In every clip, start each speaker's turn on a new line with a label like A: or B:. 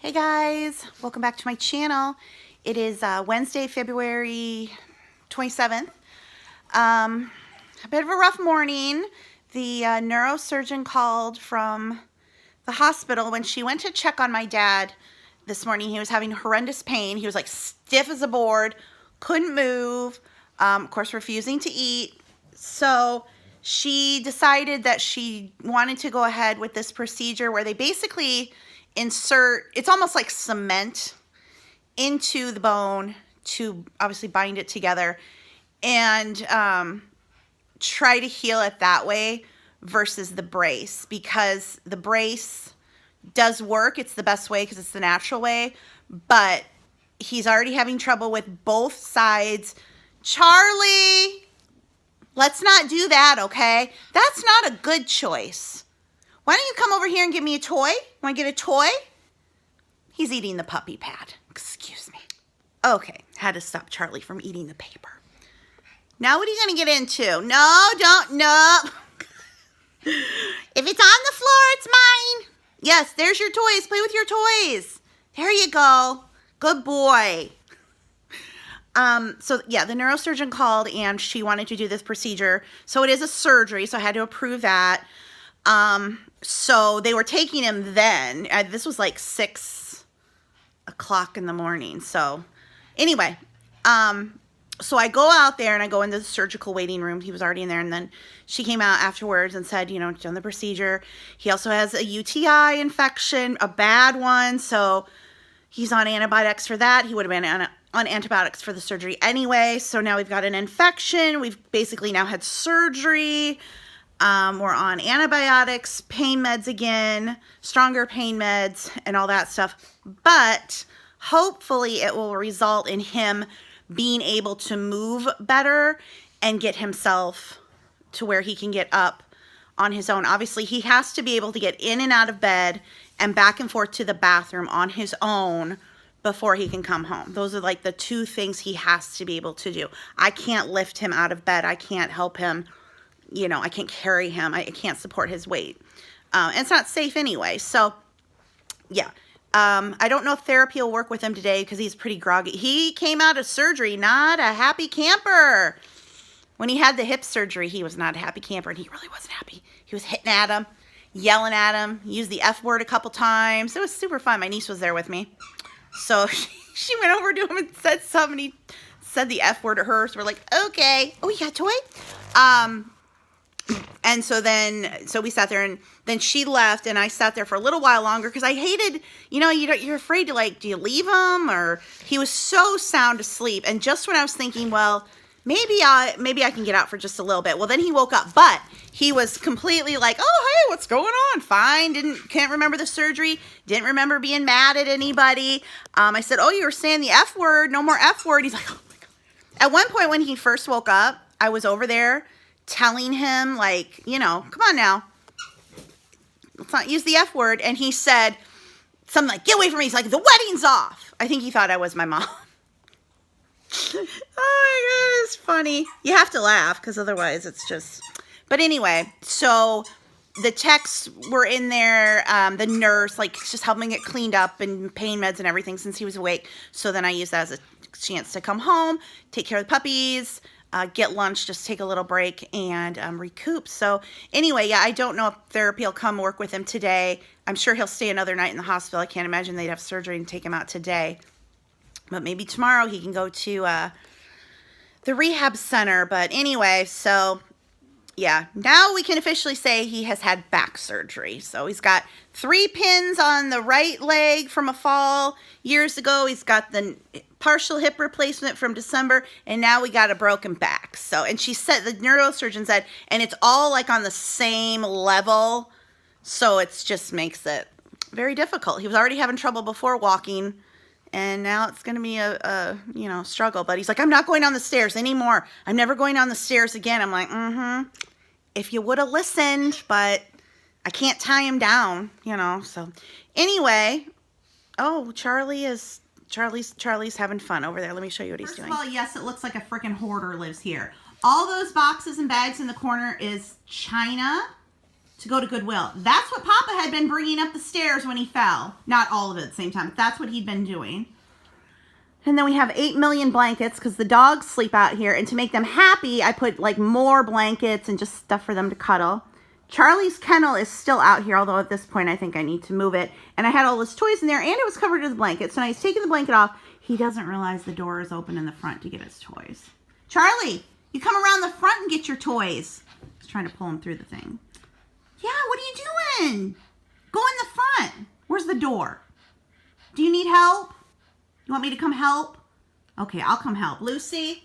A: Hey guys, welcome back to my channel. It is Wednesday, February 27th. A bit of a rough morning. The neurosurgeon called from the hospital when she went to check on my dad this morning. He was having horrendous pain. He was like stiff as a board, couldn't move, of course refusing to eat. So she decided that she wanted to go ahead with this procedure where they basically insert, it's almost like cement into the bone to obviously bind it together and try to heal it that way versus the brace, because the brace does work. It's the best way because it's the natural way, but he's already having trouble with both sides. Charlie, let's not do that, okay? That's not a good choice. Why don't you come over here and give me a toy? Want to get a toy? He's eating the puppy pad. Excuse me. Okay, had to stop Charlie from eating the paper. Now what are you going to get into? No, don't, no. If it's on the floor, it's mine. Yes, there's your toys. Play with your toys. There you go. Good boy. So yeah, the neurosurgeon called and she wanted to do this procedure. So it is a surgery, so I had to approve that. So they were taking him then. This was like 6 o'clock in the morning. So anyway, so I go out there and I go into the surgical waiting room. He was already in there. And then she came out afterwards and said, you know, done the procedure. He also has a UTI infection, a bad one. So he's on antibiotics for that. He would have been on antibiotics for the surgery anyway. So now we've got an infection. We've basically now had surgery. We're on antibiotics, pain meds again, stronger pain meds, and all that stuff. But hopefully it will result in him being able to move better and get himself to where he can get up on his own. Obviously, he has to be able to get in and out of bed and back and forth to the bathroom on his own before he can come home. Those are like the two things he has to be able to do. I can't lift him out of bed. I can't help him. You know, I can't carry him. I can't support his weight. And it's not safe anyway. So, yeah. I don't know if therapy will work with him today because he's pretty groggy. He came out of surgery not a happy camper. When he had the hip surgery, he was not a happy camper, and he really wasn't happy. He was hitting at him, yelling at him, used the F word a couple times. It was super fun. My niece was there with me. So she went over to him and said something. He said the F word to her. So we're like, okay. Oh, you got a toy? And so we sat there, and then she left, and I sat there for a little while longer because I hated, you know, you're afraid to, like, do you leave him? Or he was so sound asleep. And just when I was thinking, well, maybe I can get out for just a little bit. Well, then he woke up, but he was completely like, oh, hey, what's going on? Fine. Can't remember the surgery. Didn't remember being mad at anybody. I said, oh, you were saying the F word, no more F word. He's like, oh my God. At one point when he first woke up, I was over there telling him, like, you know, come on now, let's not use the F word. And he said something like, get away from me. He's like, the wedding's off. I think he thought I was my mom. Oh my God, it's funny. You have to laugh because otherwise it's just, but anyway, so the techs were in there, the nurse, like, just helping get cleaned up and pain meds and everything since he was awake. So then I used that as a chance to come home, take care of the puppies, get lunch, just take a little break and recoup. So anyway, yeah, I don't know if therapy will come work with him today. I'm sure he'll stay another night in the hospital. I can't imagine they'd have surgery and take him out today. But maybe tomorrow he can go to the rehab center. But anyway, so yeah, now we can officially say he has had back surgery. So he's got 3 pins on the right leg from a fall years ago. He's got the partial hip replacement from December, and now we got a broken back. So, and she said, the neurosurgeon said, and it's all like on the same level. So it's just makes it very difficult. He was already having trouble before walking, and now it's going to be a you know, struggle. But he's like, I'm not going down the stairs anymore. I'm never going down the stairs again. I'm like, if you would have listened, but I can't tie him down, you know. So anyway, oh, Charlie's having fun over there. Let me show you what he's doing. First of all, yes, it looks like a freaking hoarder lives here. All those boxes and bags in the corner is china, to go to Goodwill. That's what Papa had been bringing up the stairs when he fell. Not all of it at the same time, but that's what he'd been doing. And then we have 8 million blankets because the dogs sleep out here. And to make them happy, I put like more blankets and just stuff for them to cuddle. Charlie's kennel is still out here, although at this point I think I need to move it. And I had all his toys in there and it was covered with blankets. So now he's taking the blanket off. He doesn't realize the door is open in the front to get his toys. Charlie, you come around the front and get your toys. I was trying to pull him through the thing. Yeah, what are you doing? Go in the front. Where's the door? Do you need help? You want me to come help? Okay, I'll come help. Lucy,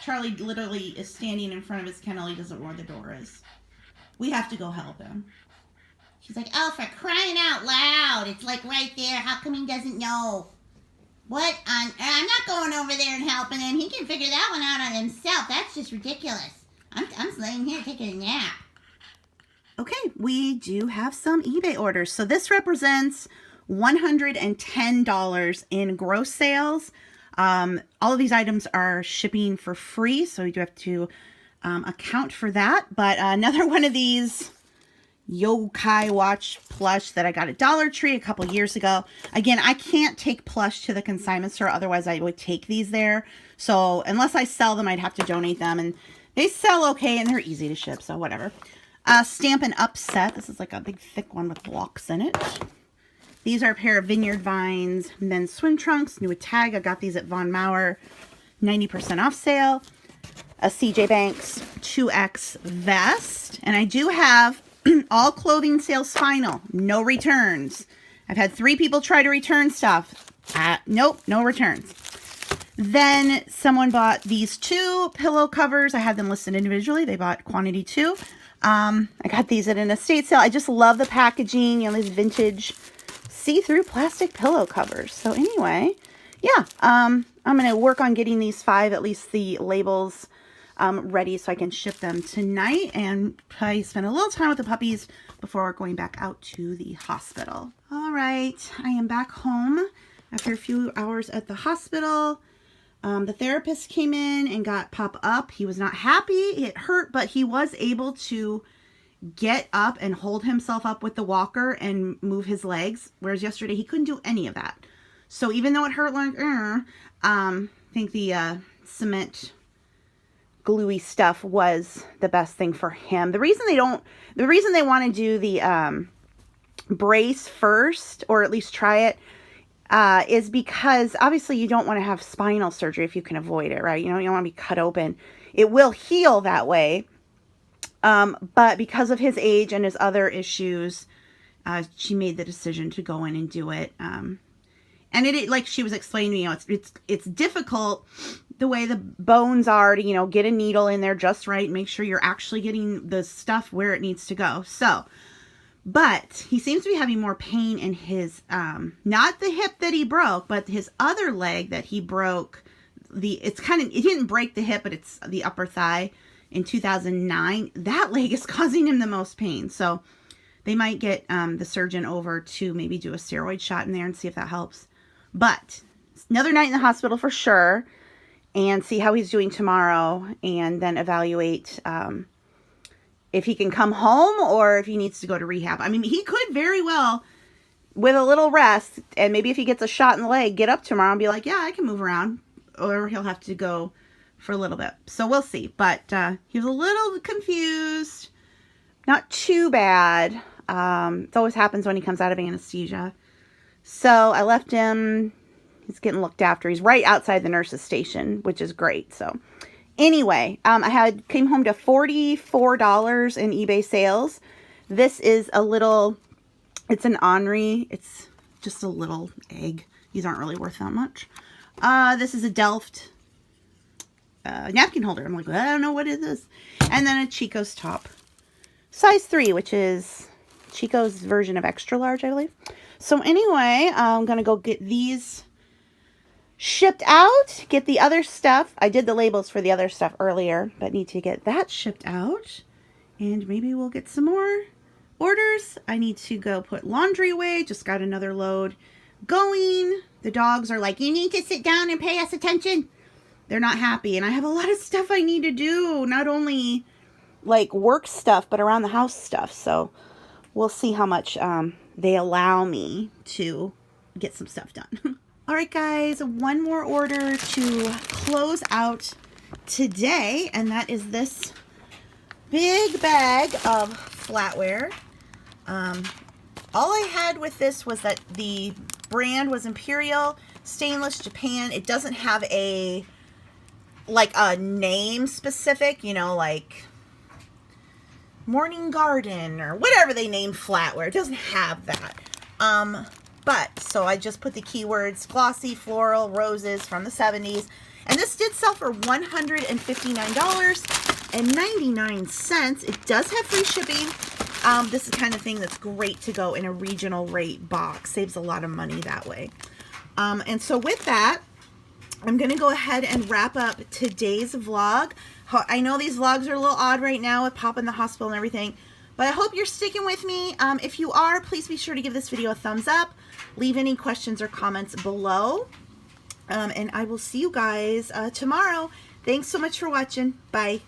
A: Charlie literally is standing in front of his kennel. He doesn't know where the door is. We have to go help him. She's like, oh, for crying out loud. It's like right there. How come he doesn't know? What? I'm not going over there and helping him. He can figure that one out on himself. That's just ridiculous. I'm laying here taking a nap. Okay, we do have some eBay orders. So this represents $110 in gross sales. All of these items are shipping for free, so we do have to account for that. But another one of these yokai watch plush that I got at Dollar Tree a couple years ago. Again, I can't take plush to the consignment store, otherwise I would take these there. So unless I sell them, I'd have to donate them, and they sell okay and they're easy to ship, so whatever. Stampin' Up set. This is like a big thick one with blocks in it. These are a pair of Vineyard Vines men's swim trunks, new with tag. I got these at Von Maur, 90% off sale. A CJ Banks 2X vest. And I do have all clothing sales final, no returns. I've had 3 people try to return stuff. Nope, no returns. Then someone bought these 2 pillow covers. I had them listed individually. They bought quantity 2. I got these at an estate sale. I just love the packaging, you know, these vintage see-through plastic pillow covers. So anyway, yeah, I'm going to work on getting these 5, at least the labels, ready so I can ship them tonight and probably spend a little time with the puppies before going back out to the hospital. All right, I am back home after a few hours at the hospital. The therapist came in and got Pop up. He was not happy. It hurt, but he was able to get up and hold himself up with the walker and move his legs, whereas yesterday he couldn't do any of that. So even though it hurt like, I think the cement gluey stuff was the best thing for him. The reason they want to do the brace first, or at least try it, is because obviously you don't want to have spinal surgery if you can avoid it, right? You don't want to be cut open. It will heal that way. But because of his age and his other issues, she made the decision to go in and do it. And it, like she was explaining, you know, it's difficult the way the bones are to, you know, get a needle in there just right, make sure you're actually getting the stuff where it needs to go. So, but he seems to be having more pain in his, not the hip that he broke, but his other leg that he broke. It didn't break the hip, but it's the upper thigh. In 2009, that leg is causing him the most pain. So they might get the surgeon over to maybe do a steroid shot in there and see if that helps. But another night in the hospital for sure, and see how he's doing tomorrow, and then evaluate if he can come home or if he needs to go to rehab. I mean, he could very well, with a little rest, and maybe if he gets a shot in the leg, get up tomorrow and be like, yeah, I can move around. Or he'll have to go for a little bit. So we'll see. But he was a little confused. Not too bad. It always happens when he comes out of anesthesia. So I left him. He's getting looked after. He's right outside the nurse's station, which is great. So anyway, I came home to $44 in eBay sales. This is it's an Henri. It's just a little egg. These aren't really worth that much. This is a Delft napkin holder. I'm like, I don't know what it is. And then a Chico's top. Size 3, which is Chico's version of extra large, I believe. So anyway, I'm going to go get these shipped out. Get the other stuff. I did the labels for the other stuff earlier, but need to get that shipped out. And maybe we'll get some more orders. I need to go put laundry away. Just got another load going. The dogs are like, you need to sit down and pay us attention. They're not happy. And I have a lot of stuff I need to do. Not only like work stuff, but around the house stuff. So we'll see how much they allow me to get some stuff done. All right, guys, one more order to close out today, and that is this big bag of flatware. All I had with this was that the brand was Imperial Stainless Japan. It doesn't have a name specific, you know, like Morning Garden or whatever they named flatware. It doesn't have that. But so I just put the keywords glossy, floral, roses from the 70s. And this did sell for $159.99. It does have free shipping. This is the kind of thing that's great to go in a regional rate box. Saves a lot of money that way. And so with that, I'm going to go ahead and wrap up today's vlog. I know these vlogs are a little odd right now with Pop in the hospital and everything, but I hope you're sticking with me. If you are, please be sure to give this video a thumbs up. Leave any questions or comments below. And I will see you guys tomorrow. Thanks so much for watching. Bye.